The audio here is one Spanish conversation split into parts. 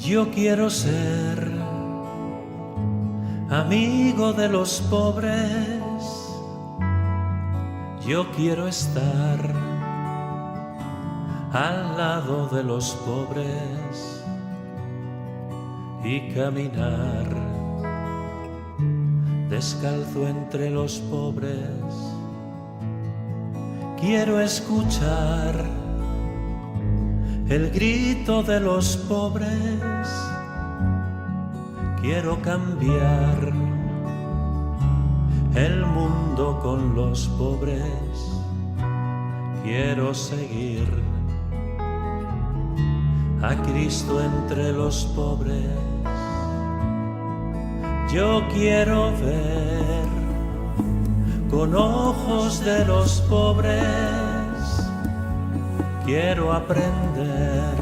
Yo quiero ser amigo de los pobres, yo quiero estar al lado de los pobres y caminar descalzo entre los pobres. Quiero escuchar el grito de los pobres, quiero cambiar el mundo con los pobres, quiero seguir a Cristo entre los pobres. Yo quiero ver con ojos de los pobres, quiero aprender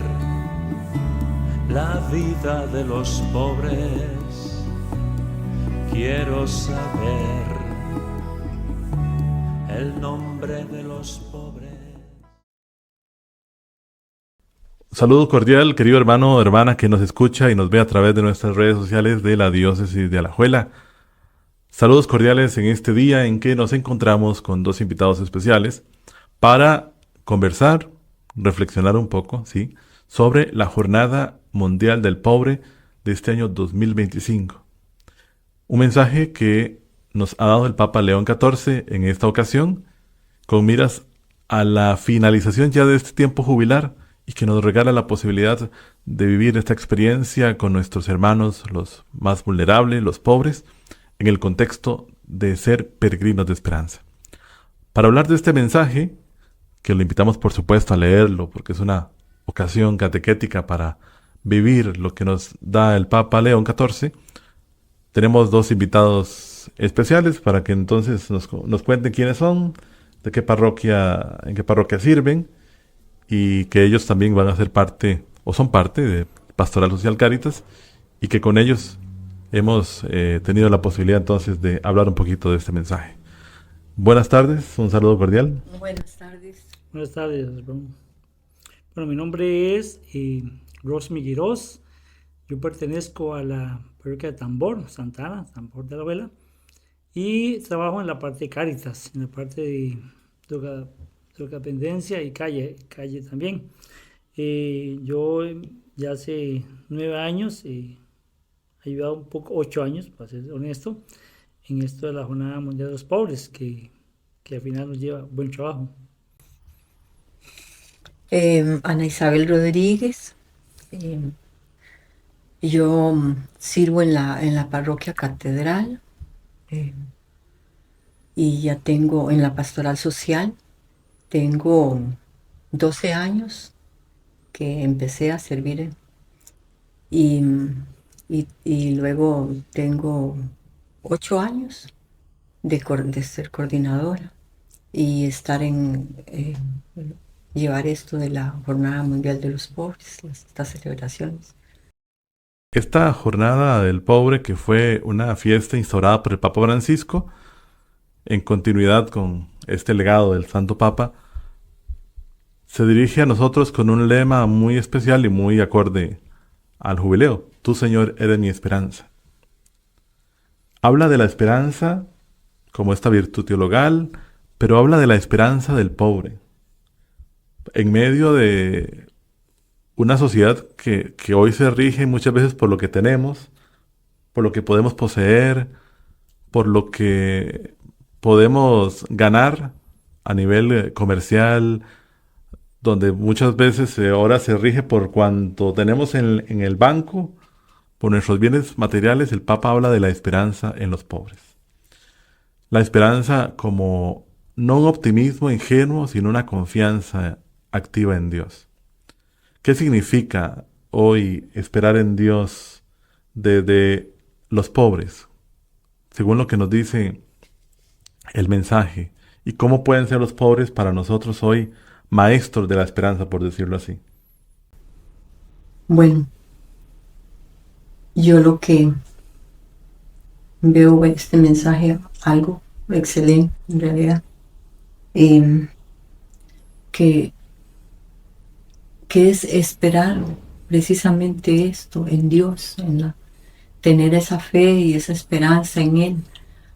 la vida de los pobres, quiero saber el nombre de los pobres. Saludo cordial, querido hermano o hermana que nos escucha y nos ve a través de nuestras redes sociales de la Diócesis de Alajuela. Saludos cordiales en este día en que nos encontramos con dos invitados especiales para conversar, reflexionar un poco, ¿sí?, sobre la Jornada Mundial del Pobre de este año 2025. Un mensaje que nos ha dado el Papa León XIV en esta ocasión, con miras a la finalización ya de este tiempo jubilar, y que nos regala la posibilidad de vivir esta experiencia con nuestros hermanos, los más vulnerables, los pobres, en el contexto de ser peregrinos de esperanza. Para hablar de este mensaje, que lo invitamos por supuesto a leerlo, porque es una ocasión catequética para vivir lo que nos da el Papa León XIV, tenemos dos invitados especiales para que entonces nos cuenten quiénes son, en qué parroquia sirven, y que ellos también van a ser parte, o son parte de Pastoral Social Cáritas, y que con ellos hemos tenido la posibilidad entonces de hablar un poquito de este mensaje. Buenas tardes, un saludo cordial. Buenas tardes. Buenas tardes, hermano. Bueno, mi nombre es Rosmi Guirós. Yo pertenezco a la parroquia de Tambor, Santa Ana, Tambor de la Vela, y trabajo en la parte de Cáritas, en la parte de drogadependencia y calle también. Yo ya hace 9 años he ayudado un poco, 8 años, para ser honesto, en esto de la Jornada Mundial de los Pobres, que al final nos lleva buen trabajo. Ana Isabel Rodríguez. Yo sirvo en la parroquia Catedral y ya tengo en la pastoral social. Tengo 12 años que empecé a servir y luego tengo 8 años de ser coordinadora y estar llevar esto de la Jornada Mundial de los Pobres, estas celebraciones. Esta Jornada del Pobre, que fue una fiesta instaurada por el Papa Francisco, en continuidad con este legado del Santo Papa, se dirige a nosotros con un lema muy especial y muy acorde al jubileo: Tú, Señor, eres mi esperanza. Habla de la esperanza como esta virtud teologal, pero habla de la esperanza del pobre, en medio de una sociedad que hoy se rige muchas veces por lo que tenemos, por lo que podemos poseer, por lo que podemos ganar a nivel comercial, donde muchas veces ahora se rige por cuanto tenemos en el banco, por nuestros bienes materiales. El Papa habla de la esperanza en los pobres. La esperanza como no un optimismo ingenuo, sino una confianza activa en Dios. ¿Qué significa hoy esperar en Dios desde los pobres, según lo que nos dice el mensaje? ¿Y cómo pueden ser los pobres para nosotros hoy maestros de la esperanza, por decirlo así? Bueno, yo lo que veo en este mensaje, algo excelente en realidad, que es esperar precisamente esto, en Dios, tener esa fe y esa esperanza en Él,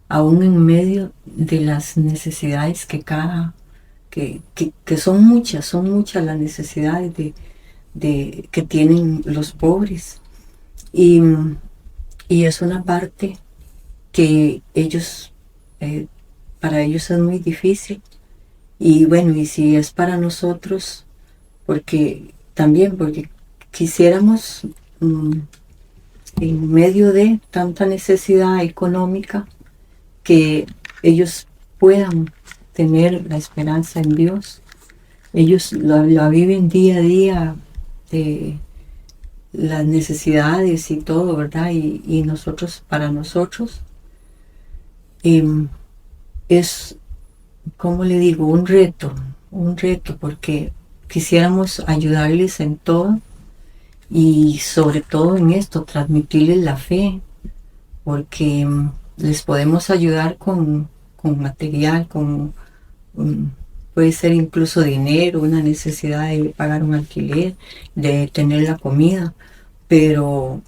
aún en medio de las necesidades que son muchas las necesidades que tienen los pobres. Y es una parte que para ellos es muy difícil. Y bueno, y si es para nosotros, porque quisiéramos, en medio de tanta necesidad económica, que ellos puedan tener la esperanza en Dios. Ellos la viven día a día, las necesidades y todo, ¿verdad? Y nosotros, para nosotros, es, ¿cómo le digo? Un reto, porque quisiéramos ayudarles en todo y sobre todo en esto, transmitirles la fe, porque les podemos ayudar con material, puede ser incluso dinero, una necesidad de pagar un alquiler, de tener la comida, pero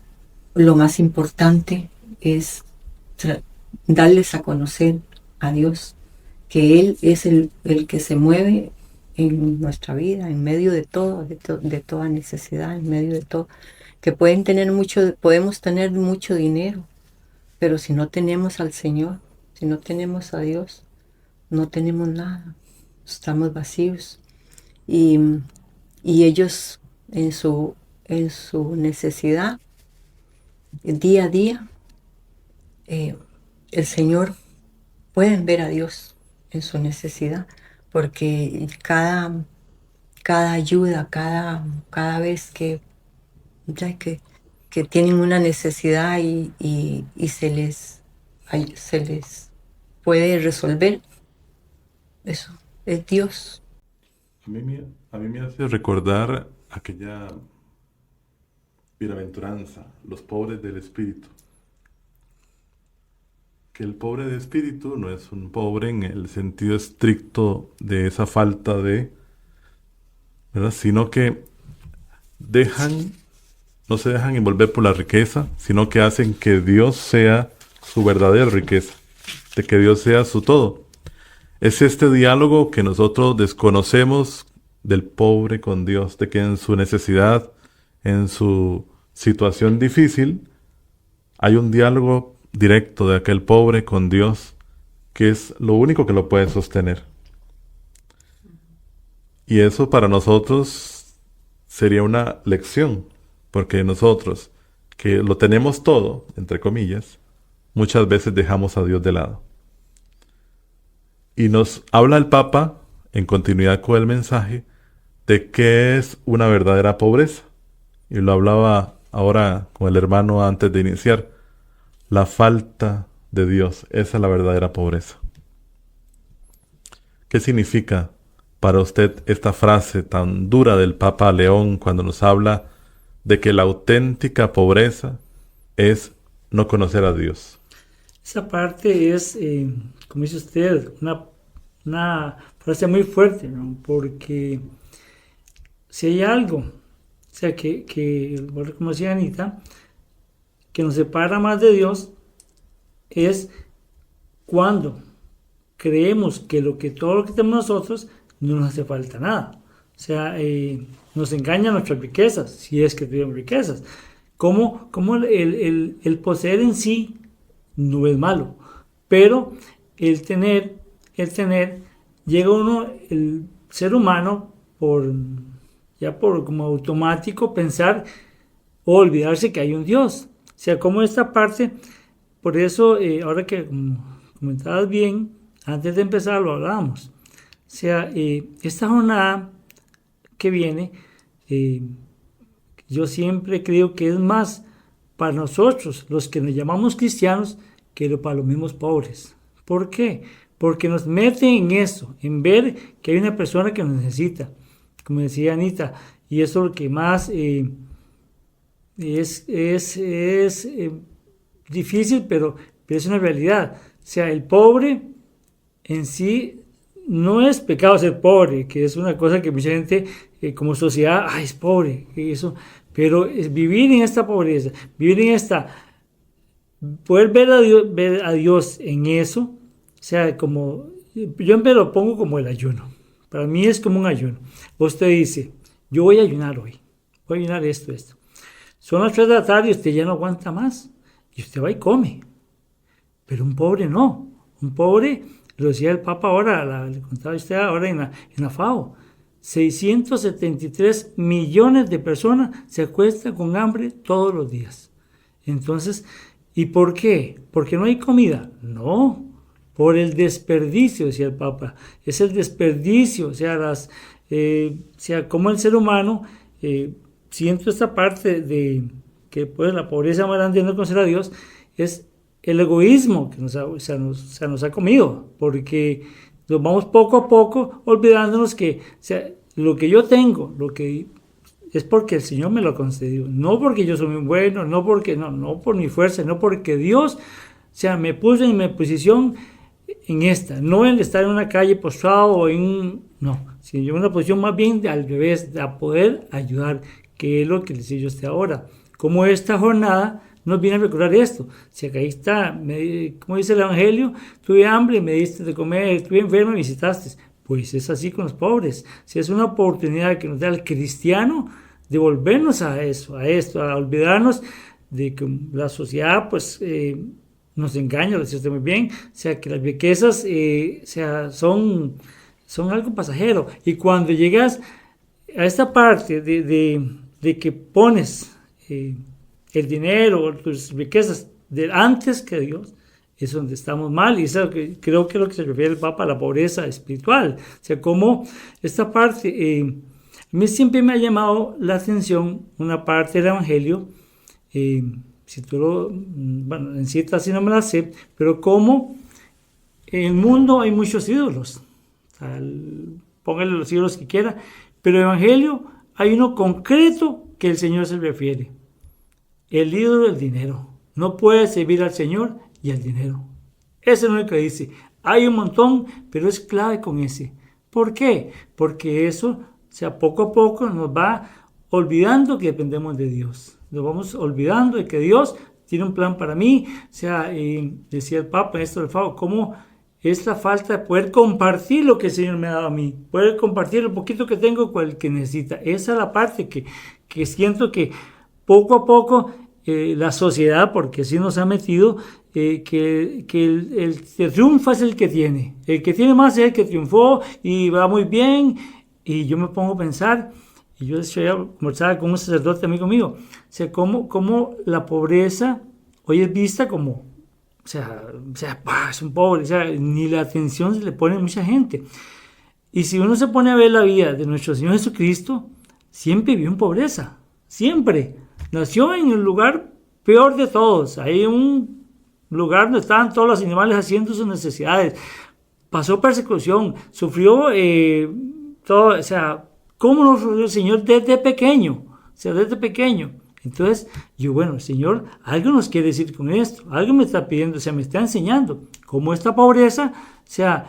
lo más importante es darles a conocer a Dios, que Él es el que se mueve en nuestra vida, en medio de todo, de toda necesidad, en medio de todo, que podemos tener mucho dinero, pero si no tenemos al Señor, si no tenemos a Dios, no tenemos nada, estamos vacíos. Y ellos en su necesidad, día a día, el Señor, pueden ver a Dios en su necesidad, porque cada ayuda, cada vez que tienen una necesidad y se les puede resolver, eso es Dios. A mí me hace recordar aquella bienaventuranza, los pobres del espíritu. Que el pobre de espíritu no es un pobre en el sentido estricto de esa falta de, ¿verdad? Sino que no se dejan envolver por la riqueza, sino que hacen que Dios sea su verdadera riqueza, de que Dios sea su todo. Es este diálogo que nosotros desconocemos del pobre con Dios, de que en su necesidad, en su situación difícil, hay un diálogo directo de aquel pobre con Dios, que es lo único que lo puede sostener. Y eso para nosotros sería una lección, porque nosotros, que lo tenemos todo, entre comillas, muchas veces dejamos a Dios de lado. Y nos habla el Papa, en continuidad con el mensaje, de qué es una verdadera pobreza. Y lo hablaba ahora con el hermano antes de iniciar. La falta de Dios, esa es la verdadera pobreza. ¿Qué significa para usted esta frase tan dura del Papa León cuando nos habla de que la auténtica pobreza es no conocer a Dios? Esa parte es, como dice usted, una frase muy fuerte, ¿no? Porque si hay algo, o sea, como decía Anita, que nos separa más de Dios, es cuando creemos que todo lo que tenemos nosotros no nos hace falta nada. O sea, nos engañan nuestras riquezas, si es que tenemos riquezas. Como el poseer en sí no es malo, pero el tener, llega uno, el ser humano, por como automático, pensar o olvidarse que hay un Dios. O sea, como esta parte, por eso, ahora que comentabas bien, antes de empezar lo hablábamos. O sea, esta jornada que viene, yo siempre creo que es más para nosotros, los que nos llamamos cristianos, que para los mismos pobres. ¿Por qué? Porque nos mete en eso, en ver que hay una persona que nos necesita, como decía Anita, y eso es lo que más es difícil, pero es una realidad. O sea, el pobre en sí no es pecado ser pobre, que es una cosa que mucha gente como sociedad, es pobre, eso, Pero es vivir en esta pobreza, vivir en esta, poder ver a Dios en eso, o sea, como, yo me lo pongo como el ayuno. Para mí es como un ayuno. Usted dice, yo voy a ayunar hoy, voy a ayunar esto. Son las 3 de la tarde y usted ya no aguanta más. Y usted va y come. Pero un pobre no. Un pobre, lo decía el Papa ahora, le contaba a usted ahora en la FAO, 673 millones de personas se acuestan con hambre todos los días. Entonces, ¿y por qué? ¿Porque no hay comida? No, por el desperdicio, decía el Papa. Es el desperdicio, o sea, como el ser humano, siento esta parte de que pues la pobreza más grande de no conocer a Dios es el egoísmo que nos ha comido, porque nos vamos poco a poco olvidándonos que, o sea, lo que yo tengo, lo que es porque el Señor me lo concedió, no porque yo soy muy bueno, no por mi fuerza, no porque Dios, o sea, me puso en mi posición en esta, no en estar en una calle postrado o no, sino en una posición más bien al revés, de poder ayudar, que es lo que les digo yo hasta ahora. Como esta jornada nos viene a recordar esto. Si acá está, como dice el Evangelio, tuve hambre, me diste de comer, estuve enfermo, me visitaste. Pues es así con los pobres. Si es una oportunidad que nos da el cristiano de volvernos a esto, a olvidarnos de que la sociedad pues nos engaña, lo dice muy bien, o sea, que las riquezas son algo pasajero. Y cuando llegas a esta parte de que pones el dinero, tus riquezas antes que Dios, es donde estamos mal, y eso creo que es lo que se refiere el Papa a la pobreza espiritual. O sea, como esta parte, a mí siempre me ha llamado la atención una parte del Evangelio, si tú en cita así no me la sé, pero como en el mundo hay muchos ídolos, o sea, póngale los ídolos que quiera, pero en el Evangelio hay uno concreto que el Señor se refiere. El ídolo del dinero. No puede servir al Señor y al dinero. Ese es lo que dice. Hay un montón, pero es clave con ese. ¿Por qué? Porque eso, o sea, poco a poco nos va olvidando que dependemos de Dios. Nos vamos olvidando de que Dios tiene un plan para mí. O sea, decía el Papa en esto del FAO, cómo es la falta de poder compartir lo que el Señor me ha dado a mí. Poder compartir lo poquito que tengo con el que necesita. Esa es la parte que siento que poco a poco la sociedad, porque así nos ha metido, que el triunfa es el que tiene más es el que triunfó y va muy bien. Y yo me pongo a pensar, y yo conversaba con un sacerdote amigo mío, o sea, cómo la pobreza hoy es vista como, o sea, es un pobre, o sea, ni la atención se le pone a mucha gente. Y si uno se pone a ver la vida de nuestro Señor Jesucristo, siempre vivió en pobreza, siempre. Nació en el lugar peor de todos. Hay un lugar donde estaban todos los animales haciendo sus necesidades. Pasó persecución, sufrió todo. O sea, ¿cómo nos sufrió el Señor desde pequeño? O sea, desde pequeño. Entonces, el Señor, algo nos quiere decir con esto. Algo me está pidiendo, o sea, me está enseñando. Cómo esta pobreza, o sea,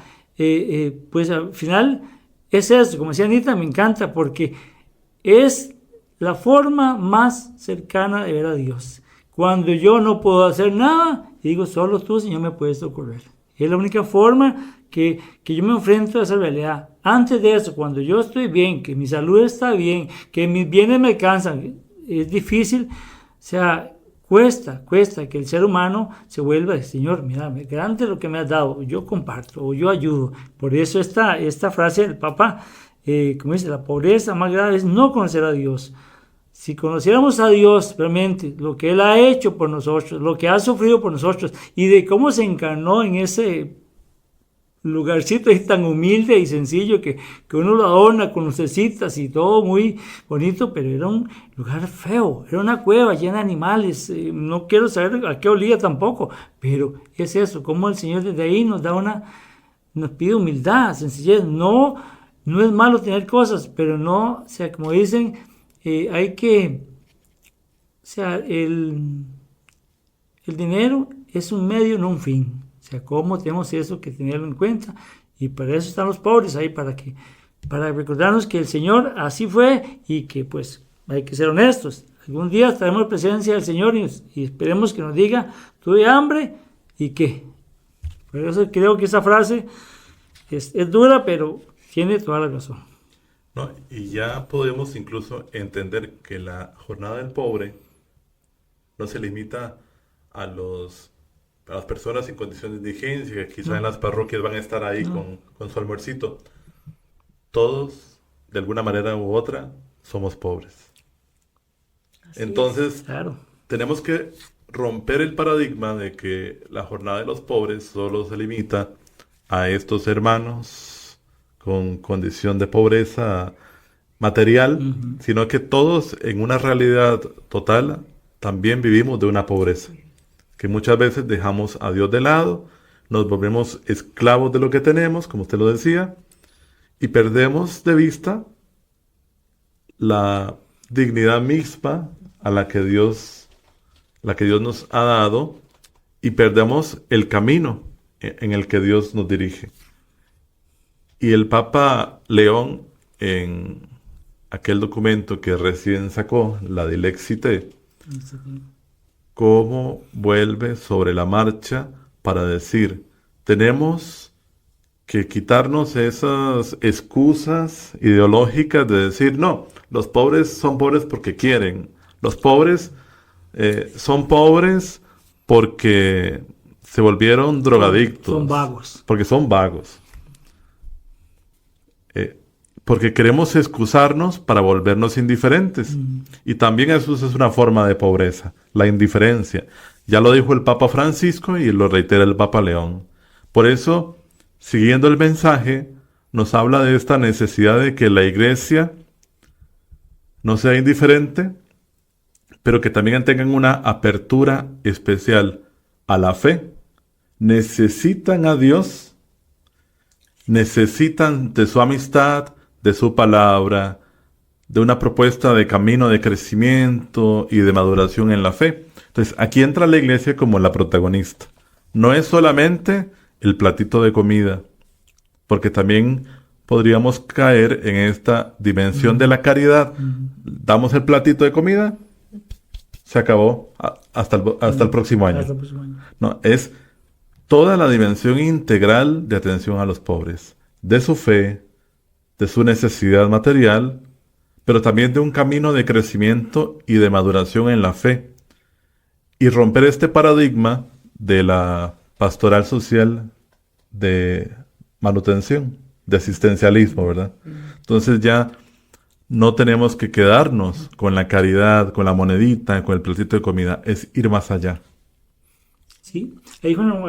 pues al final es eso. Como decía Anita, me encanta porque es la forma más cercana de ver a Dios. Cuando yo no puedo hacer nada, digo, solo tú, Señor, me puedes socorrer. Es la única forma que yo me enfrento a esa realidad. Antes de eso, cuando yo estoy bien, que mi salud está bien, que mis bienes me alcanzan, es difícil, o sea, cuesta que el ser humano se vuelva, Señor, mira, grande lo que me has dado, yo comparto o yo ayudo. Por eso esta frase del Papa, como dice, la pobreza más grave es no conocer a Dios. Si conociéramos a Dios realmente, lo que Él ha hecho por nosotros, lo que ha sufrido por nosotros y de cómo se encarnó en ese lugarcito ahí tan humilde y sencillo que uno lo adorna con lucecitas y todo muy bonito, pero era un lugar feo, era una cueva llena de animales, no quiero saber a qué olía tampoco, pero es eso, como el Señor desde ahí nos pide humildad, sencillez. No es malo tener cosas, pero no, o sea, como dicen, hay que, o sea, el dinero es un medio, no un fin. O sea, ¿cómo tenemos eso que tenerlo en cuenta? Y para eso están los pobres ahí, para recordarnos que el Señor así fue y que pues hay que ser honestos. Algún día estaremos en presencia del Señor y esperemos que nos diga, tuve hambre y qué. Por eso creo que esa frase es dura, pero tiene toda la razón. ¿No? Y ya podemos incluso entender que la jornada del pobre no se limita a las personas en condiciones de indigencia, que quizá en las parroquias van a estar ahí con su almuercito. Todos, de alguna manera u otra, somos pobres. Entonces, claro, tenemos que romper el paradigma de que la jornada de los pobres solo se limita a estos hermanos con condición de pobreza material, sino que todos en una realidad total también vivimos de una pobreza, que muchas veces dejamos a Dios de lado, nos volvemos esclavos de lo que tenemos, como usted lo decía, y perdemos de vista la dignidad misma a la que Dios nos ha dado, y perdemos el camino en el que Dios nos dirige. Y el Papa León, en aquel documento que recién sacó, la Dilexite, cómo vuelve sobre la marcha para decir, tenemos que quitarnos esas excusas ideológicas de decir, no, los pobres son pobres porque quieren, los pobres son pobres porque se volvieron drogadictos. Son vagos. Porque son vagos. Porque queremos excusarnos para volvernos indiferentes. Y también eso es una forma de pobreza, la indiferencia. Ya lo dijo el Papa Francisco y lo reitera el Papa León. Por eso, siguiendo el mensaje, nos habla de esta necesidad de que la Iglesia no sea indiferente, pero que también tengan una apertura especial a la fe. Necesitan a Dios, necesitan de su amistad, de su palabra, de una propuesta de camino de crecimiento y de maduración en la fe. Entonces, aquí entra la Iglesia como la protagonista. No es solamente el platito de comida, porque también podríamos caer en esta dimensión de la caridad. Damos el platito de comida, se acabó hasta el próximo año. Hasta el próximo año. No, es toda la dimensión integral de atención a los pobres, de su fe, de su necesidad material, pero también de un camino de crecimiento y de maduración en la fe. Y romper este paradigma de la pastoral social de manutención, de asistencialismo, ¿verdad? Entonces ya no tenemos que quedarnos con la caridad, con la monedita, con el platito de comida, es ir más allá. Sí, ahí bueno,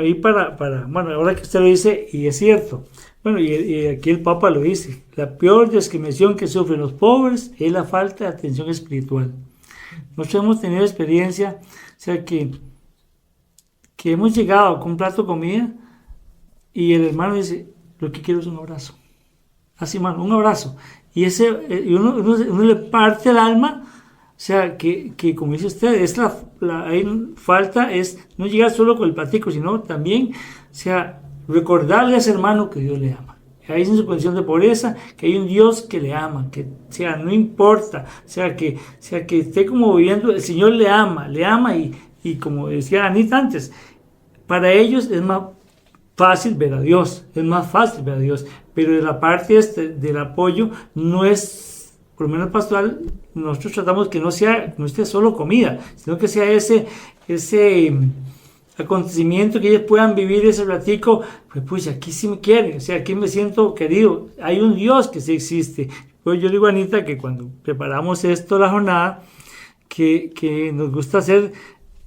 ahora que usted lo dice, y es cierto, bueno, y aquí el Papa lo dice, la peor discriminación que sufren los pobres es la falta de atención espiritual. Nosotros hemos tenido experiencia, o sea, que hemos llegado con un plato de comida y el hermano dice, lo que quiero es un abrazo. Así, hermano, un abrazo. Y uno le parte el alma, o sea, que como dice usted, falta es no llegar solo con el platico, sino también, o sea, recordarle a ese hermano que Dios le ama. Ahí en su condición de pobreza, que hay un Dios que le ama, que, o sea, no importa, o sea, que esté como viviendo, el Señor le ama y como decía Anita antes, para ellos es más fácil ver a Dios, pero de la parte del apoyo no es, por lo menos pastoral, nosotros tratamos que no esté solo comida, sino que sea ese acontecimiento, que ellos puedan vivir ese ratico, pues aquí sí me quieren, o sea, aquí me siento querido, hay un Dios que sí existe. Pues yo digo a Anita que cuando preparamos la jornada, que nos gusta hacer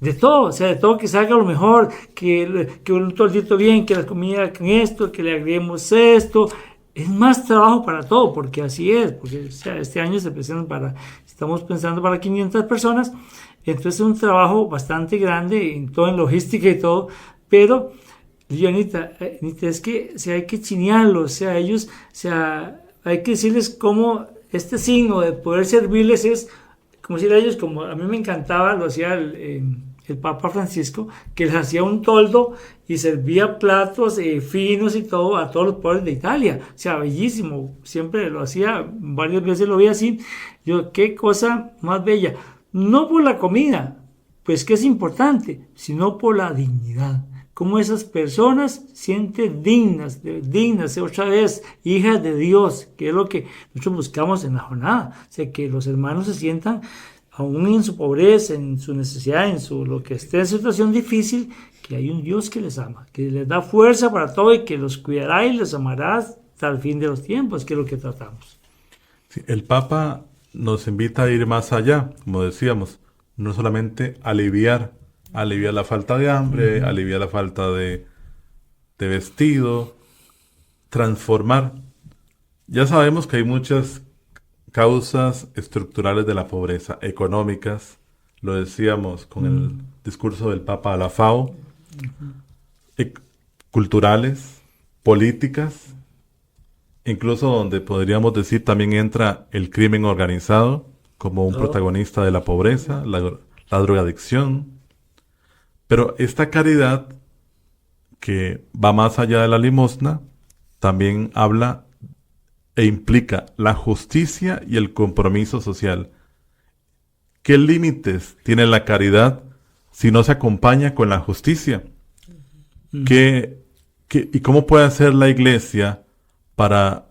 de todo, o sea, de todo, que salga lo mejor, que un tordito bien, que la comida con esto, que le agreguemos esto. Es más trabajo para todo, porque así es, porque o sea, este año estamos pensando para 500 personas, entonces es un trabajo bastante grande en todo, en logística y todo, pero yo, Anita, es que, o sea, hay que chinearlos, o sea, ellos, o sea, hay que decirles cómo este signo de poder servirles es, como decir a ellos, como a mí me encantaba, lo hacía el el Papa Francisco, que les hacía un toldo y servía platos finos y todo a todos los pobres de Italia. O sea, bellísimo. Siempre lo hacía, varias veces lo vi así. Yo, qué cosa más bella. No por la comida, pues que es importante, sino por la dignidad. Cómo esas personas sienten dignas, otra vez, hijas de Dios, que es lo que nosotros buscamos en la jornada. O sea, que los hermanos se sientan, aún en su pobreza, en su necesidad, lo que esté en situación difícil, que hay un Dios que les ama, que les da fuerza para todo y que los cuidará y les amará hasta el fin de los tiempos, que es lo que tratamos. Sí, el Papa nos invita a ir más allá, como decíamos, no solamente aliviar la falta de hambre, aliviar la falta de vestido, transformar. Ya sabemos que hay muchas causas estructurales de la pobreza, económicas, lo decíamos con el discurso del Papa a la FAO, culturales, políticas, incluso donde podríamos decir también entra el crimen organizado como un protagonista de la pobreza, la drogadicción. Pero esta caridad que va más allá de la limosna también habla e implica la justicia y el compromiso social. ¿Qué límites tiene la caridad si no se acompaña con la justicia? ¿Y cómo puede hacer la Iglesia para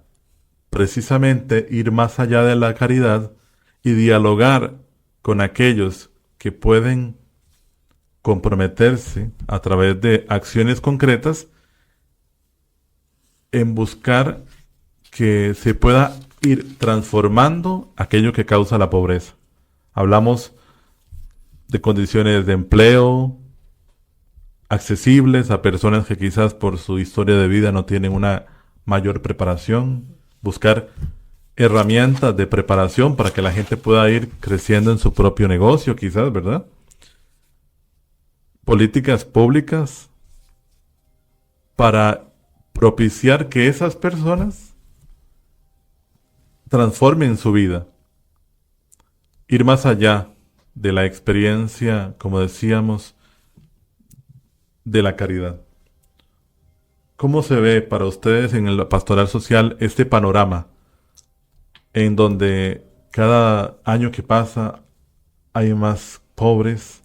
precisamente ir más allá de la caridad y dialogar con aquellos que pueden comprometerse a través de acciones concretas en buscar que se pueda ir transformando aquello que causa la pobreza? Hablamos de condiciones de empleo accesibles a personas que quizás por su historia de vida no tienen una mayor preparación, buscar herramientas de preparación para que la gente pueda ir creciendo en su propio negocio, quizás, ¿verdad? Políticas públicas para propiciar que esas personas transformen su vida. Ir más allá de la experiencia, como decíamos, de la caridad. ¿Cómo se ve para ustedes en el pastoral social este panorama en donde cada año que pasa hay más pobres?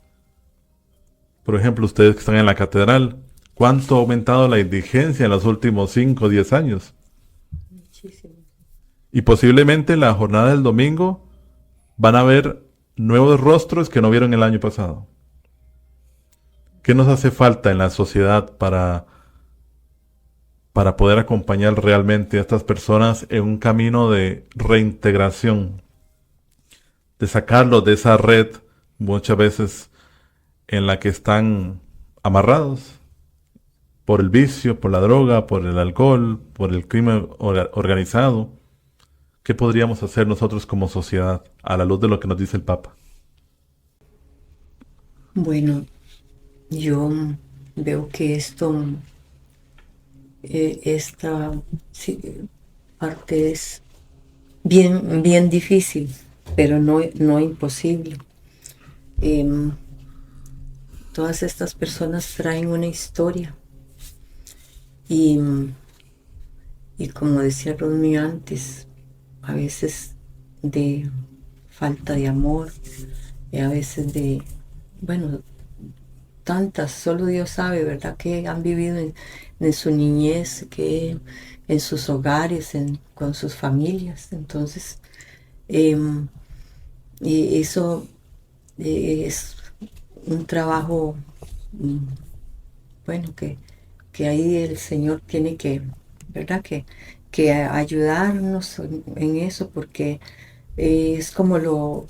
Por ejemplo, ustedes que están en la catedral, ¿cuánto ha aumentado la indigencia en los últimos 5 o 10 años? Muchísimo. Y posiblemente en la jornada del domingo van a ver nuevos rostros que no vieron el año pasado. ¿Qué nos hace falta en la sociedad para poder acompañar realmente a estas personas en un camino de reintegración? De sacarlos de esa red muchas veces en la que están amarrados por el vicio, por la droga, por el alcohol, por el crimen organizado. ¿Qué podríamos hacer nosotros como sociedad a la luz de lo que nos dice el Papa? Bueno, yo veo que esta parte es bien difícil, pero no imposible. Todas estas personas traen una historia y como decía Rodney antes, a veces de falta de amor y a veces de, tantas, solo Dios sabe, ¿verdad?, que han vivido en su niñez, que en sus hogares, con sus familias. Entonces, y eso es un trabajo, que ahí el Señor tiene que, ¿verdad?, que ayudarnos en eso, porque es como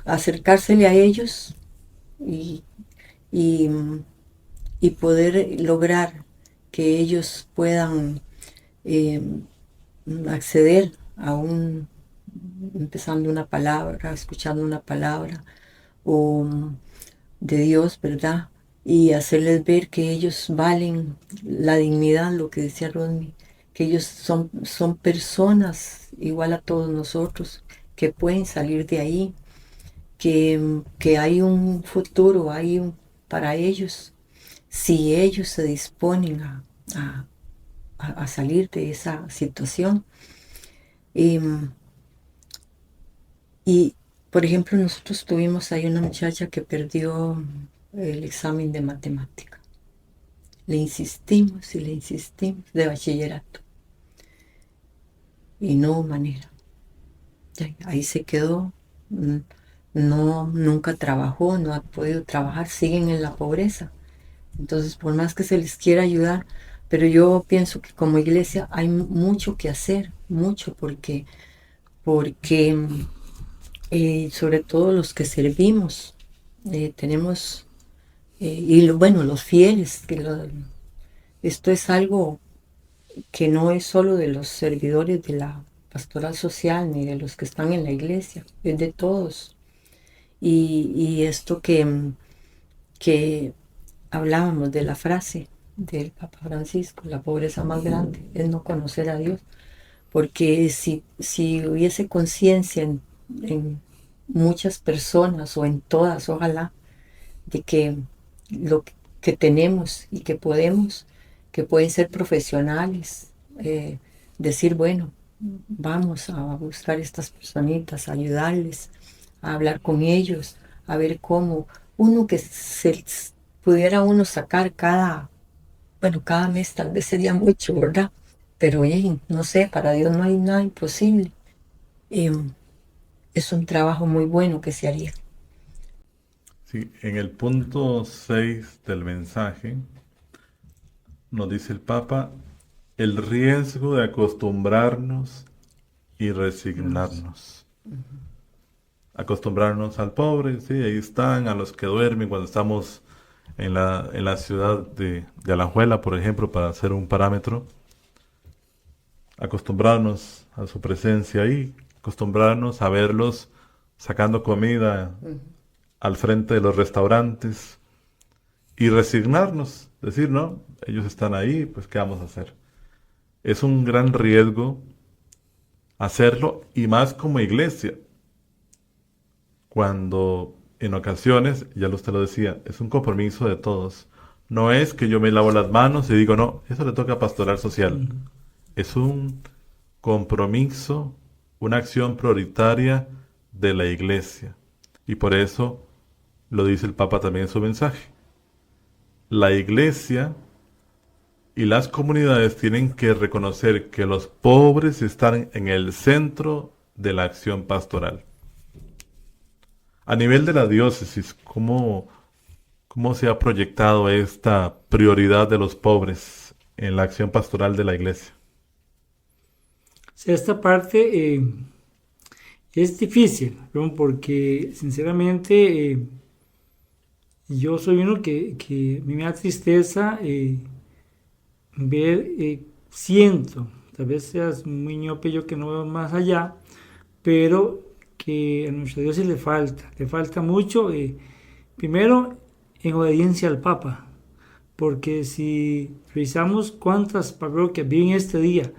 acercársele a ellos y poder lograr que ellos puedan acceder a empezando una palabra, escuchando una palabra o de Dios, ¿verdad? Y hacerles ver que ellos valen la dignidad, lo que decía Rodney, que ellos son personas igual a todos nosotros, que pueden salir de ahí, que hay un futuro para ellos, si ellos se disponen a salir de esa situación. Y, por ejemplo, nosotros tuvimos ahí una muchacha que perdió el examen de matemática. Le insistimos y le insistimos de bachillerato. Y no hubo manera. Ahí se quedó. No, nunca trabajó, no ha podido trabajar, siguen en la pobreza. Entonces, por más que se les quiera ayudar, pero yo pienso que como iglesia hay mucho que hacer, mucho, porque sobre todo los que servimos, tenemos, bueno, los fieles, esto es algo que no es solo de los servidores de la pastoral social ni de los que están en la iglesia, es de todos. Y esto que hablábamos de la frase del Papa Francisco, la pobreza más grande es no conocer a Dios, porque si hubiese conciencia en muchas personas o en todas, ojalá, de que lo que tenemos y que podemos, que pueden ser profesionales, decir, bueno, vamos a buscar estas personitas, a ayudarles, a hablar con ellos, a ver cómo uno que se pudiera uno sacar cada mes, tal vez sería mucho, ¿verdad? Pero no sé, para Dios no hay nada imposible. Es un trabajo muy bueno que se haría. Sí, en el punto 6 del mensaje nos dice el Papa el riesgo de acostumbrarnos y resignarnos. Acostumbrarnos al pobre, sí, ahí están, a los que duermen cuando estamos en la ciudad de Alajuela, por ejemplo, para hacer un parámetro. Acostumbrarnos a su presencia ahí, acostumbrarnos a verlos sacando comida al frente de los restaurantes y resignarnos, decir, no, ellos están ahí, pues ¿qué vamos a hacer? Es un gran riesgo hacerlo y más como iglesia, cuando en ocasiones, ya usted lo decía, es un compromiso de todos. No es que yo me lavo las manos y digo, no, eso le toca a pastoral social. Es un compromiso, una acción prioritaria de la iglesia. Y por eso lo dice el Papa también en su mensaje. La iglesia y las comunidades tienen que reconocer que los pobres están en el centro de la acción pastoral. A nivel de la diócesis, ¿cómo se ha proyectado esta prioridad de los pobres en la acción pastoral de la iglesia? Esta parte es difícil, ¿no? Porque sinceramente yo soy uno que me da tristeza ver, siento, tal vez seas muy miope yo que no veo más allá, pero que a nuestra Dios le falta mucho, primero en obediencia al Papa, porque si revisamos cuántas parroquias viven este día,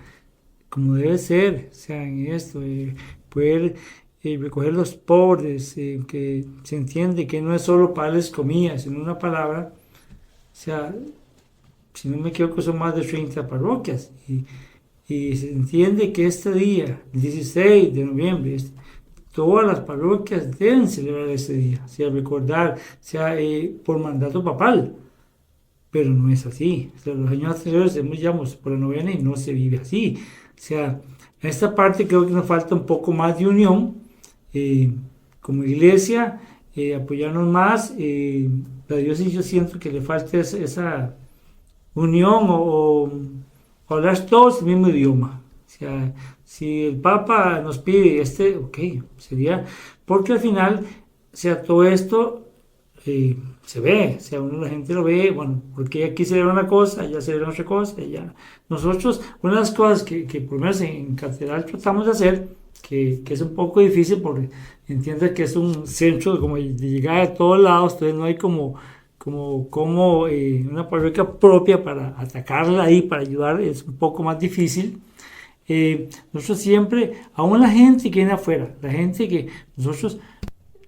como debe ser, o sea, en esto, poder recoger los pobres, que se entiende que no es solo para darles comida, sino una palabra, o sea, si no me equivoco son más de 30 parroquias, y se entiende que este día, el 16 de noviembre, todas las parroquias deben celebrar ese día, sea recordar, sea por mandato papal, pero no es así. O sea, los años anteriores hemos por la novena y no se vive así. O sea, en esta parte creo que nos falta un poco más de unión como iglesia, apoyarnos más. La diócesis yo siento que le falta esa unión o hablar todos el mismo idioma. O sea, si el Papa nos pide ok, sería, porque al final, o sea, todo esto se ve, o sea, la gente lo ve, bueno, porque aquí se ve una cosa, allá se ve otra cosa, allá. Nosotros, una de las cosas que por lo menos en Catedral tratamos de hacer, que es un poco difícil porque entiende que es un centro como de llegada de todos lados, entonces no hay como una parroquia propia para atacarla ahí, para ayudar, es un poco más difícil. Nosotros siempre, aún la gente que viene afuera, la gente que nosotros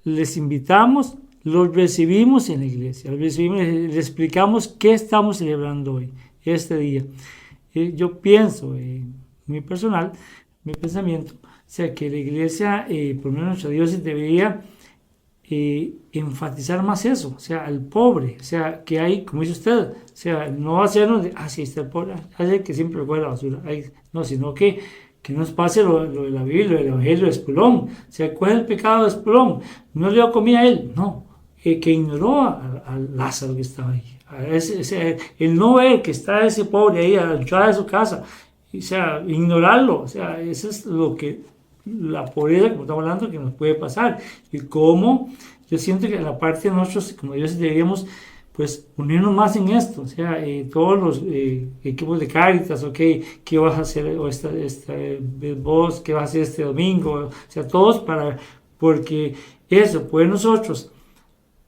les invitamos, los recibimos en la iglesia, los recibimos, les explicamos qué estamos celebrando hoy, este día. Yo pienso, muy personal, mi pensamiento, o sea, que la iglesia, por lo menos nuestra diócesis, debería enfatizar más eso, o sea, al pobre, o sea, que hay, como dice usted, o sea, no hacernos de, sí, está el pobre, hace que siempre fue la basura, no, sino que nos pase lo de la Biblia, lo del Evangelio de Espolón, o sea, ¿cuál es el pecado de Espolón? No le dio comida a él, no, que ignoró a Lázaro que estaba ahí, el no ver que está ese pobre ahí a la entrada de su casa, o sea, ignorarlo, o sea, eso es lo que la pobreza, como estamos hablando, que nos puede pasar. Y cómo yo siento que la parte de nosotros, como Dios, deberíamos pues unirnos más en esto. O sea, todos los equipos de Cáritas, ¿qué vas a hacer vos? ¿Qué vas a hacer este domingo? O sea, todos porque eso, pues nosotros,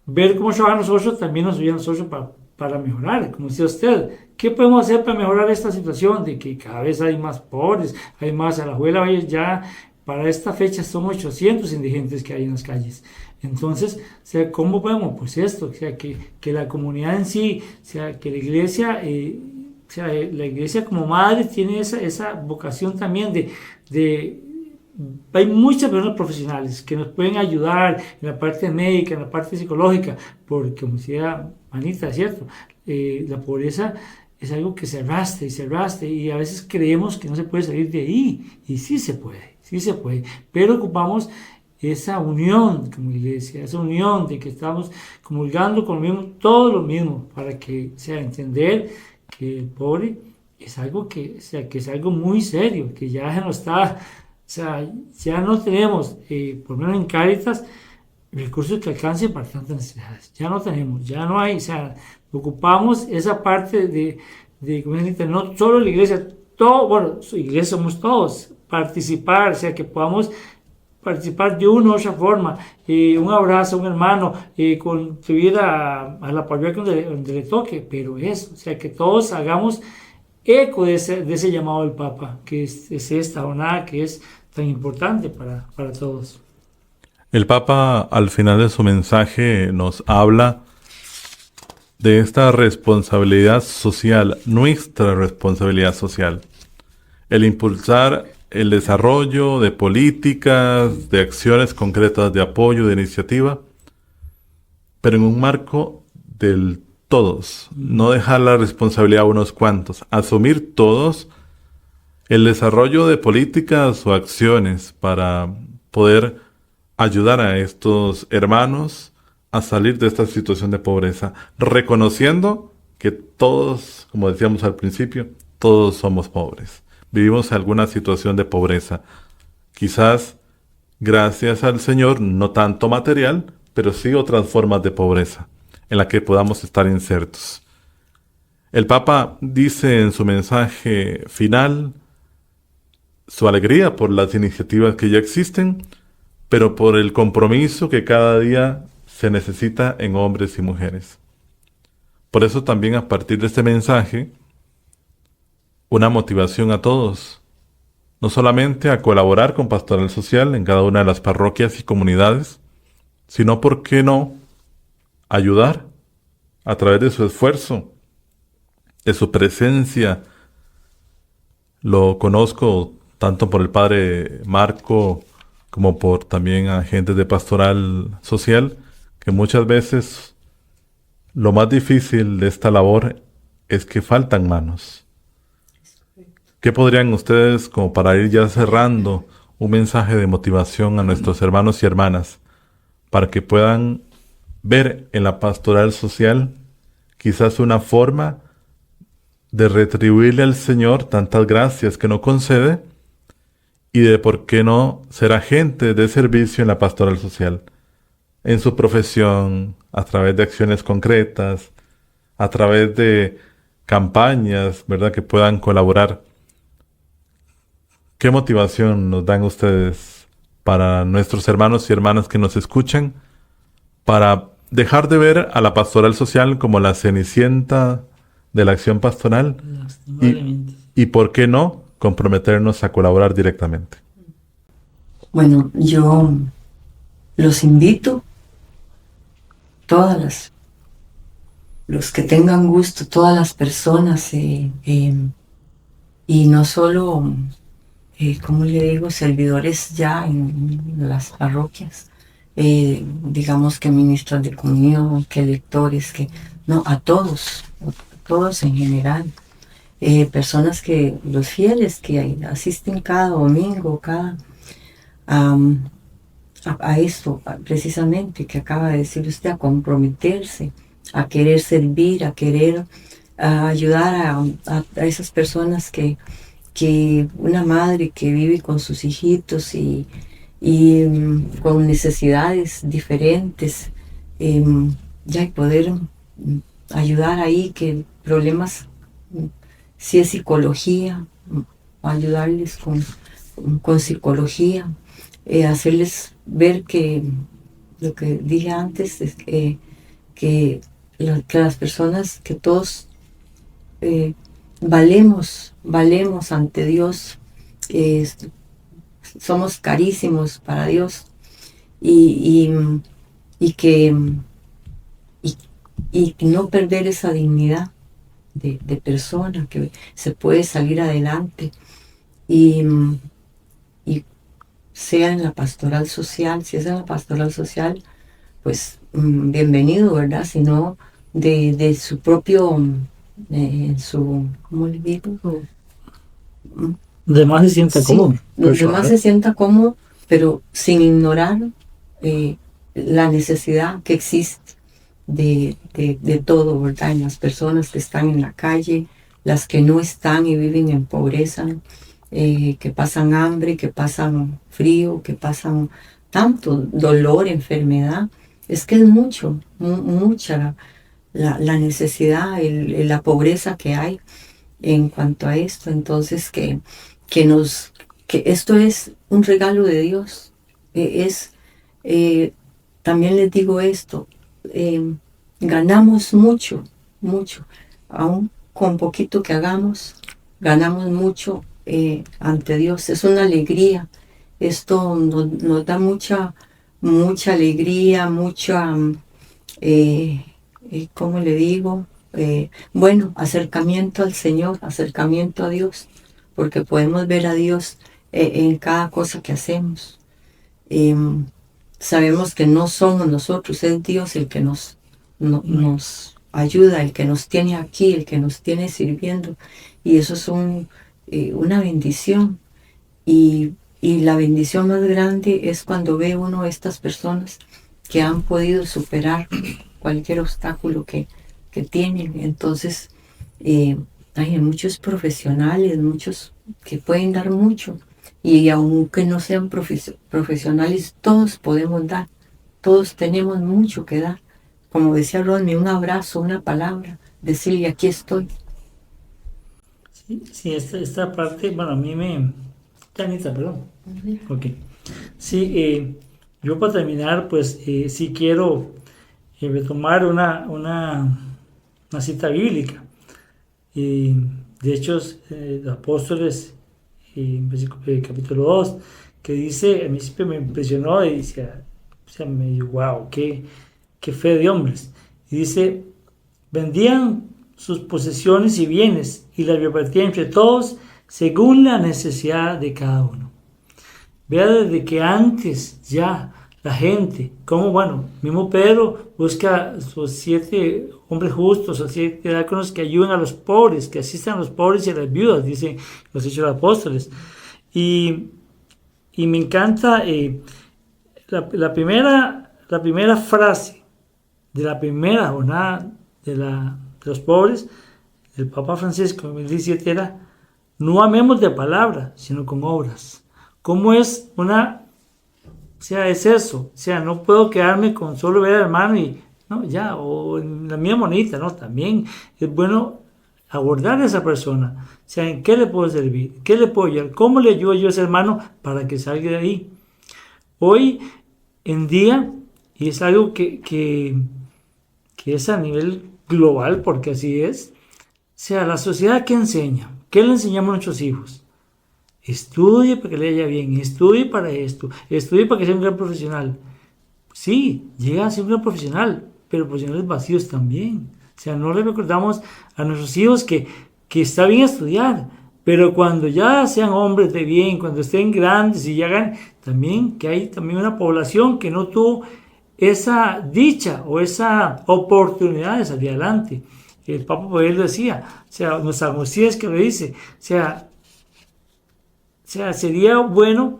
ver cómo trabaja nosotros, también nos ayuda a nosotros para mejorar, como decía usted. ¿Qué podemos hacer para mejorar esta situación de que cada vez hay más pobres, hay más? A la Alajuela ya para esta fecha son 800 indigentes que hay en las calles. Entonces, o sea, ¿cómo podemos? Pues esto, o sea, que la comunidad en sí, o sea, que la iglesia, o sea, la iglesia como madre tiene esa vocación también de hay muchas personas profesionales que nos pueden ayudar en la parte médica, en la parte psicológica, porque como decía Anita, es cierto, la pobreza es algo que se arrastra y a veces creemos que no se puede salir de ahí, y sí se puede, pero ocupamos esa unión como iglesia, esa unión de que estamos comulgando con lo mismo, todo lo mismo, para que sea entender que el pobre es algo que es algo muy serio, que ya no está, o sea, ya no tenemos, por lo menos en Cáritas, recursos que alcancen para tantas necesidades. Ya no tenemos, ya no hay, o sea, ocupamos esa parte de no solo la iglesia, todo, bueno, su iglesia somos todos, participar, o sea, que podamos participar de una u otra forma, un abrazo a un hermano, contribuir a la parroquia donde le toque, pero eso, o sea, que todos hagamos eco de ese llamado del Papa, que es esta jornada que es tan importante para todos. El Papa al final de su mensaje nos habla de esta responsabilidad social, nuestra responsabilidad social, el impulsar el desarrollo de políticas, de acciones concretas de apoyo, de iniciativa, pero en un marco del todos, no dejar la responsabilidad a unos cuantos, asumir todos el desarrollo de políticas o acciones para poder ayudar a estos hermanos a salir de esta situación de pobreza, reconociendo que todos, como decíamos al principio, todos somos pobres. Vivimos alguna situación de pobreza. Quizás, gracias al Señor, no tanto material, pero sí otras formas de pobreza en la que podamos estar insertos. El Papa dice en su mensaje final su alegría por las iniciativas que ya existen, pero por el compromiso que cada día se necesita en hombres y mujeres. Por eso también a partir de este mensaje, una motivación a todos, no solamente a colaborar con Pastoral Social en cada una de las parroquias y comunidades, sino, ¿por qué no?, ayudar a través de su esfuerzo, de su presencia. Lo conozco tanto por el padre Marco como por también agentes de Pastoral Social, que muchas veces lo más difícil de esta labor es que faltan manos. ¿Qué podrían ustedes, como para ir ya cerrando, un mensaje de motivación a nuestros hermanos y hermanas para que puedan ver en la Pastoral Social quizás una forma de retribuirle al Señor tantas gracias que nos concede, y de por qué no ser agente de servicio en la Pastoral Social, en su profesión, a través de acciones concretas, a través de campañas, ¿verdad?, que puedan colaborar? ¿Qué motivación nos dan ustedes para nuestros hermanos y hermanas que nos escuchan, para dejar de ver a la Pastoral Social como la cenicienta de la acción pastoral y por qué no comprometernos a colaborar directamente? Bueno, yo los invito los que tengan gusto, todas las personas, y no solo, ¿cómo le digo?, servidores ya en las parroquias, digamos que ministros de comunión, que lectores, que no, a todos en general, personas que, los fieles que asisten cada domingo, a esto precisamente que acaba de decir usted, a comprometerse, a querer servir, a querer ayudar a esas personas que una madre que vive con sus hijitos y con necesidades diferentes, ya y poder ayudar ahí, que problemas, si es psicología, ayudarles con psicología, hacerles ver que lo que dije antes es que las personas, que todos valemos ante Dios, somos carísimos para Dios, y no perder esa dignidad de persona, que se puede salir adelante, y sea en la pastoral social. Si es en la pastoral social, pues bienvenido, ¿verdad? Si no, de su propio, ¿cómo le digo? Además se sienta cómodo. Los demás se sienta cómodo, pero sin ignorar la necesidad que existe de todo, ¿verdad? En las personas que están en la calle, las que no están y viven en pobreza, que pasan hambre, que pasan frío, que pasan tanto dolor, enfermedad. Es que es mucha la necesidad, la pobreza que hay en cuanto a esto. Entonces que esto es un regalo de Dios. También les digo esto, ganamos mucho, aún con poquito que hagamos, ganamos mucho ante Dios. Es una alegría. Esto nos da mucha alegría, ¿cómo le digo? Bueno, acercamiento al Señor, acercamiento a Dios, porque podemos ver a Dios en cada cosa que hacemos. Sabemos que no somos nosotros, es Dios el que nos ayuda, el que nos tiene aquí, el que nos tiene sirviendo, y eso es una bendición. Y la bendición más grande es cuando ve uno a estas personas que han podido superar cualquier obstáculo que tienen. Entonces, hay muchos profesionales, muchos que pueden dar mucho, y aunque no sean profesionales, todos podemos dar, todos tenemos mucho que dar. Como decía Rodney, un abrazo, una palabra, decirle aquí estoy. Sí, esta parte, bueno, a mí Janita, perdón. Ok. Sí, yo para terminar, pues sí quiero retomar una cita bíblica. De Hechos de Apóstoles, capítulo 2, que dice, a mí siempre me impresionó y decía, me dijo, wow, qué fe de hombres. Y dice, vendían sus posesiones y bienes y las repartían entre todos según la necesidad de cada uno. Vea desde que antes ya la gente, como bueno, mismo Pedro busca sus 7 hombres justos o 7 diáconos que ayuden a los pobres, que asistan a los pobres y a las viudas, dicen los Hechos de los Apóstoles. Y me encanta la primera frase de la primera jornada de los pobres, el Papa Francisco en 2017 era: no amemos de palabra, sino con obras. ¿Cómo es es eso? O sea, no puedo quedarme con solo ver al hermano y, no, ya, o en la mía monita, no, también es bueno abordar a esa persona. O sea, ¿en qué le puedo servir? ¿Qué le puedo ayudar? ¿Cómo le ayudo yo a ese hermano para que salga de ahí? Hoy en día, y es algo que es a nivel global, porque así es, o sea, la sociedad, ¿qué enseña? ¿Qué le enseñamos a nuestros hijos? Estudie para que le vaya bien, estudie para esto, estudie para que sea un gran profesional. Sí, llega a ser un gran profesional, pero porcionales vacíos también. O sea, no le recordamos a nuestros hijos que está bien estudiar, pero cuando ya sean hombres de bien, cuando estén grandes y ya hagan, también que hay también una población que no tuvo esa dicha o esa oportunidad de salir adelante. El Papa Poder decía, o sea, San Agustín es que lo dice, o sea, sería bueno,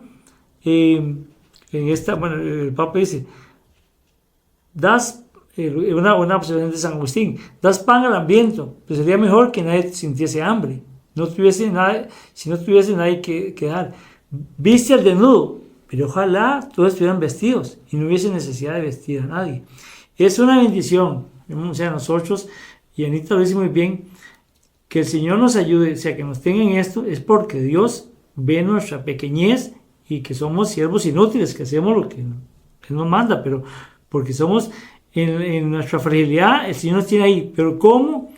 el Papa dice, una observación de San Agustín, das pan al hambriento, pero sería mejor que nadie sintiese hambre, si no tuviese nadie que dar. Viste al desnudo, pero ojalá todos estuvieran vestidos y no hubiese necesidad de vestir a nadie. Es una bendición, o sea, nosotros, y Anita lo dice muy bien, que el Señor nos ayude, o sea, que nos tenga en esto, es porque Dios ve nuestra pequeñez y que somos siervos inútiles, que hacemos lo que Él nos manda, pero porque somos en nuestra fragilidad, el Señor nos tiene ahí. Pero ¿cómo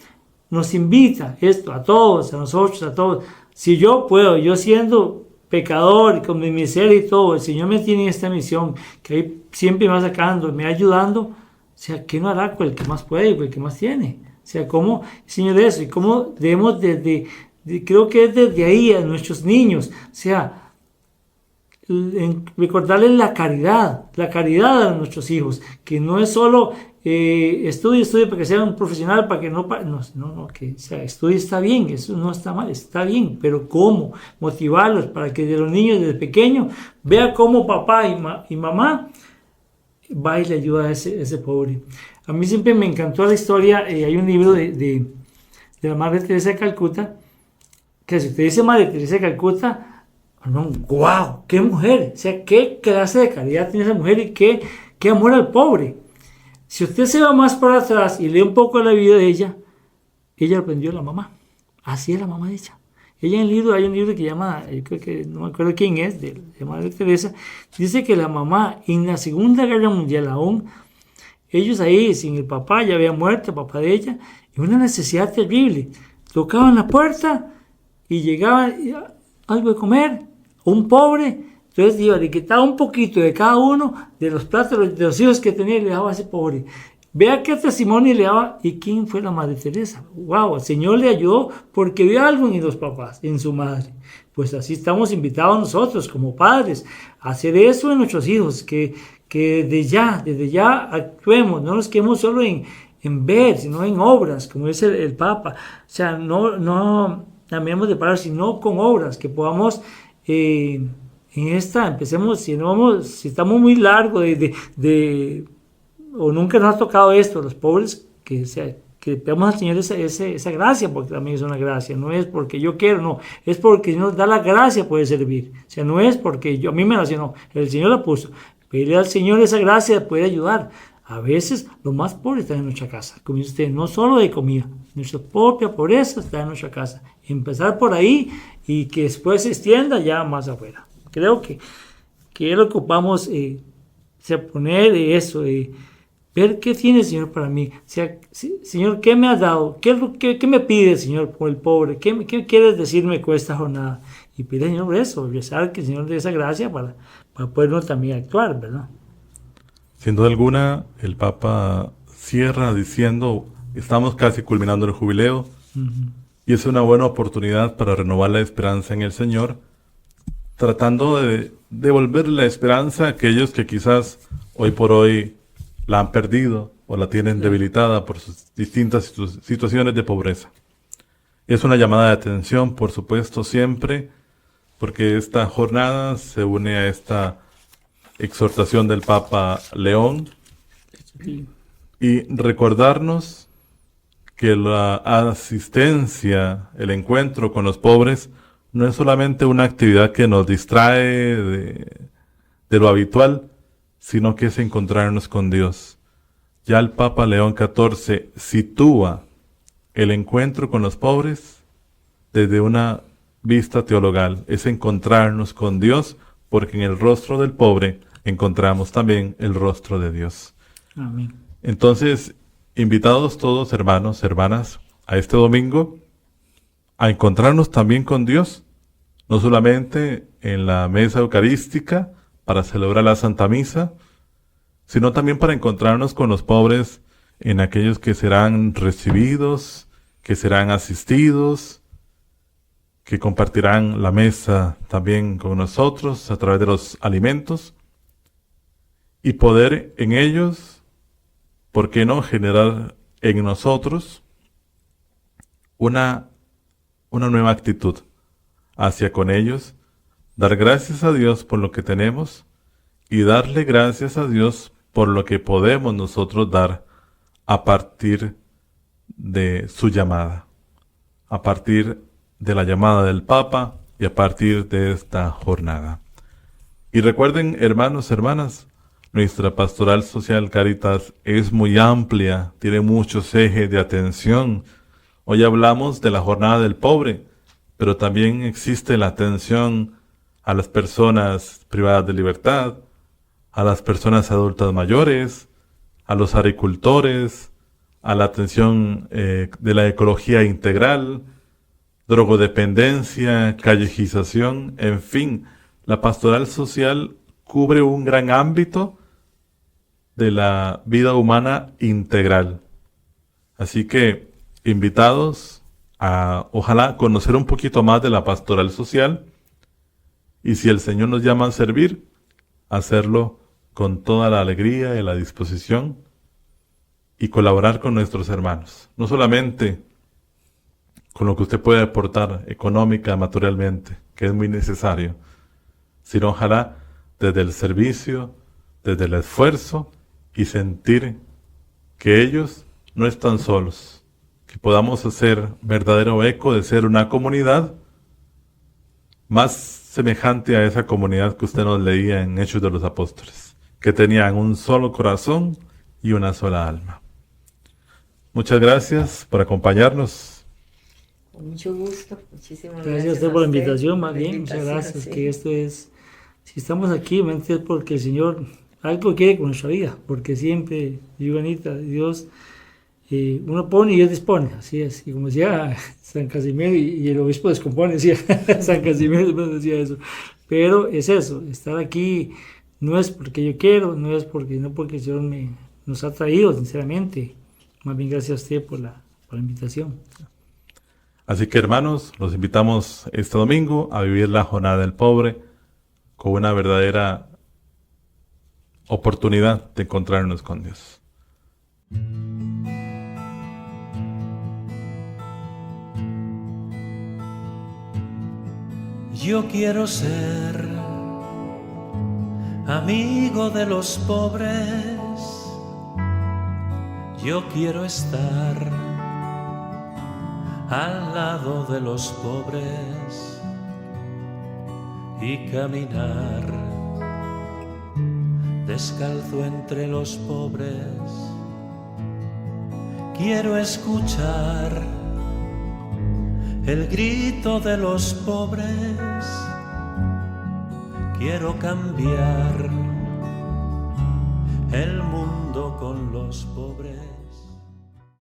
nos invita esto a todos, a nosotros, a todos? Si yo puedo, yo siendo pecador y con mi miseria y todo, el Señor me tiene en esta misión, que ahí siempre me va sacando, me va ayudando, o sea, ¿qué no hará con el que más puede y con el que más tiene? O sea, ¿cómo, Señor, eso? Y cómo debemos creo que es desde ahí a nuestros niños, o sea, recordarles la caridad a nuestros hijos, que no es solo estudie para que sea un profesional, para que no, que sea, estudie está bien, eso no está mal, está bien, pero ¿cómo motivarlos para que de los niños desde pequeños vea cómo papá y mamá va y le ayuda a ese pobre? A mí siempre me encantó la historia, hay un libro de la Madre Teresa de Calcuta, que si usted dice Madre Teresa de Calcuta, ¡wow! ¡Qué mujer! O sea, qué clase de caridad tiene esa mujer y qué amor al pobre. Si usted se va más para atrás y lee un poco la vida de ella aprendió a la mamá. Así es la mamá de ella. Ella en el libro, hay un libro que llama, yo creo que no me acuerdo quién es, de Madre Teresa, dice que la mamá en la Segunda Guerra Mundial aún, ellos ahí sin el papá, ya había muerto el papá de ella, y una necesidad terrible. Tocaban la puerta y llegaban algo de comer, un pobre, entonces le quitaba un poquito de cada uno de los platos de los hijos que tenía y le daba a ese pobre. Vea qué testimonio le daba. ¿Y quién fue la Madre Teresa? ¡Wow! El Señor le ayudó porque vio algo en los papás, en su madre. Pues así estamos invitados nosotros como padres a hacer eso en nuestros hijos, que desde ya actuemos, no nos quedemos solo en ver, sino en obras, como dice el Papa. O sea, no cambiemos de palabras, sino con obras, que podamos empecemos, si estamos muy largo o nunca nos ha tocado esto, los pobres, que pedamos al Señor esa gracia, porque también es una gracia, no es porque yo quiero, no, es porque Dios nos da la gracia poder servir, o sea, no es porque a mí me nació, no, el Señor la puso, pedirle al Señor esa gracia de poder ayudar. A veces lo más pobre está en nuestra casa, como dice usted, no solo de comida, nuestra propia pobreza está en nuestra casa. Empezar por ahí y que después se extienda ya más afuera. Creo que es lo que ocupamos, poner eso, ver qué tiene el Señor para mí. O sea, Señor, ¿qué me has dado? ¿Qué me pide, Señor, por el pobre? ¿Qué quieres decirme con esta jornada? Y pide al Señor por eso, rezar que el Señor dé esa gracia para podernos también actuar, ¿verdad? Sin duda alguna, el Papa cierra diciendo, estamos casi culminando el jubileo, y es una buena oportunidad para renovar la esperanza en el Señor, tratando de devolver la esperanza a aquellos que quizás hoy por hoy la han perdido o la tienen debilitada por sus distintas situaciones de pobreza. Es una llamada de atención, por supuesto, siempre, porque esta jornada se une a esta exhortación del Papa León y recordarnos que la asistencia, el encuentro con los pobres no es solamente una actividad que nos distrae de lo habitual, sino que es encontrarnos con Dios. Ya el Papa León XIV sitúa el encuentro con los pobres desde una vista teologal, es encontrarnos con Dios, porque en el rostro del pobre encontramos también el rostro de Dios. Amén. Entonces, invitados todos, hermanos, hermanas, a este domingo, a encontrarnos también con Dios, no solamente en la mesa eucarística para celebrar la Santa Misa, sino también para encontrarnos con los pobres en aquellos que serán recibidos, que serán asistidos, que compartirán la mesa también con nosotros a través de los alimentos, y poder en ellos, ¿por qué no?, generar en nosotros una nueva actitud hacia con ellos, dar gracias a Dios por lo que tenemos y darle gracias a Dios por lo que podemos nosotros dar a partir de su llamada, a partir de la llamada del Papa y a partir de esta jornada. Y recuerden, hermanos, hermanas, nuestra pastoral social Cáritas es muy amplia, tiene muchos ejes de atención. Hoy hablamos de la jornada del pobre, pero también existe la atención a las personas privadas de libertad, a las personas adultas mayores, a los agricultores, a la atención de la ecología integral, drogodependencia, callejización, en fin, la pastoral social cubre un gran ámbito de la vida humana integral. Así que, invitados a, ojalá, conocer un poquito más de la pastoral social, y si el Señor nos llama a servir, hacerlo con toda la alegría y la disposición, y colaborar con nuestros hermanos. No solamente con lo que usted puede aportar económica, materialmente, que es muy necesario, sino ojalá desde el servicio, desde el esfuerzo, y sentir que ellos no están solos, que podamos hacer verdadero eco de ser una comunidad más semejante a esa comunidad que usted nos leía en Hechos de los Apóstoles, que tenían un solo corazón y una sola alma. Muchas gracias por acompañarnos. Con mucho gusto, muchísimas Gracias a usted por la invitación, más bien, muchas gracias, sí. que esto es, si estamos aquí, es porque el Señor algo quiere con nuestra vida, porque siempre, digo Anita, Dios, uno pone y Dios dispone, así es, y como decía San Casimiro, y el obispo descompone, decía San Casimiro, decía eso, pero es eso, estar aquí no es porque yo quiero, no porque el Señor nos ha traído, sinceramente, más bien gracias a usted por la invitación. Así que, hermanos, los invitamos este domingo a vivir la jornada del pobre con una verdadera oportunidad de encontrarnos con Dios. Yo quiero ser amigo de los pobres, yo quiero estar al lado de los pobres y caminar descalzo entre los pobres. Quiero escuchar el grito de los pobres, quiero cambiar el mundo con los pobres.